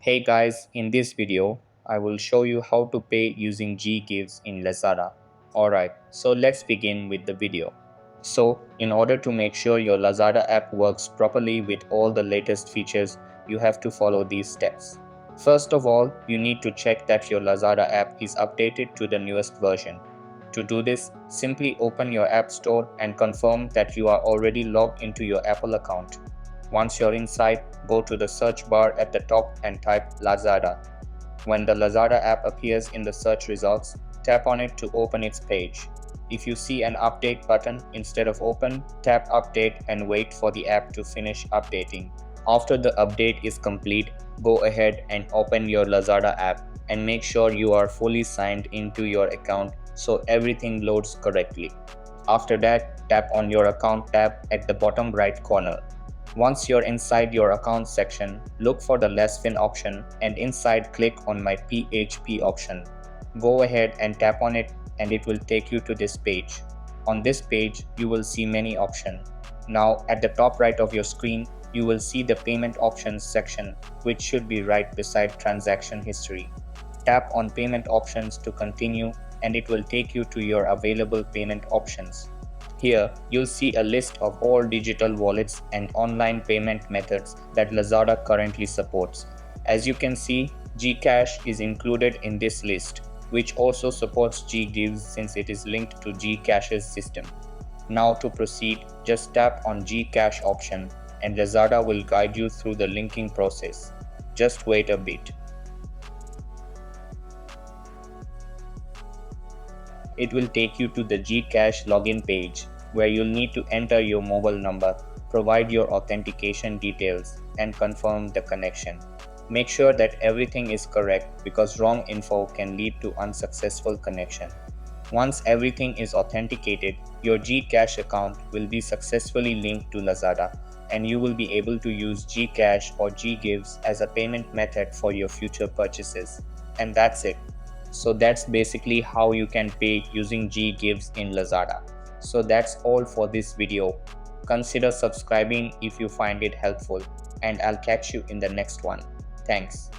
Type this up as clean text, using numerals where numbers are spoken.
Hey guys, in this video, I will show you how to pay using Ggives in Lazada. Alright, so let's begin with the video. So, in order to make sure your Lazada app works properly with all the latest features, you have to follow these steps. First of all, you need to check that your Lazada app is updated to the newest version. To do this, simply open your App Store and confirm that you are already logged into your Apple account. Once you're inside, go to the search bar at the top and type Lazada. When the Lazada app appears in the search results, tap on it to open its page. If you see an update button instead of open, tap update and wait for the app to finish updating. After the update is complete, go ahead and open your Lazada app and make sure you are fully signed into your account so everything loads correctly. After that, tap on your account tab at the bottom right corner. Once you're inside your account section, look for the Less Fin option and inside click on My PHP option. Go ahead and tap on it and it will take you to this page. On this page, you will see many options. Now at the top right of your screen, you will see the Payment Options section, which should be right beside Transaction History. Tap on Payment Options to continue and it will take you to your available payment options. Here, you'll see a list of all digital wallets and online payment methods that Lazada currently supports. As you can see, Gcash is included in this list, which also supports Ggives since it is linked to Gcash's system. Now to proceed, just tap on Gcash option and Lazada will guide you through the linking process. Just wait a bit. It will take you to the Gcash login page where you'll need to enter your mobile number, provide your authentication details, and confirm the connection. Make sure that everything is correct because wrong info can lead to unsuccessful connection. Once everything is authenticated, your Gcash account will be successfully linked to Lazada and you will be able to use Gcash or Ggives as a payment method for your future purchases. And that's it. So that's basically how you can pay using Ggives in Lazada. So that's all for this video. Consider subscribing if you find it helpful and I'll catch you in the next one. Thanks.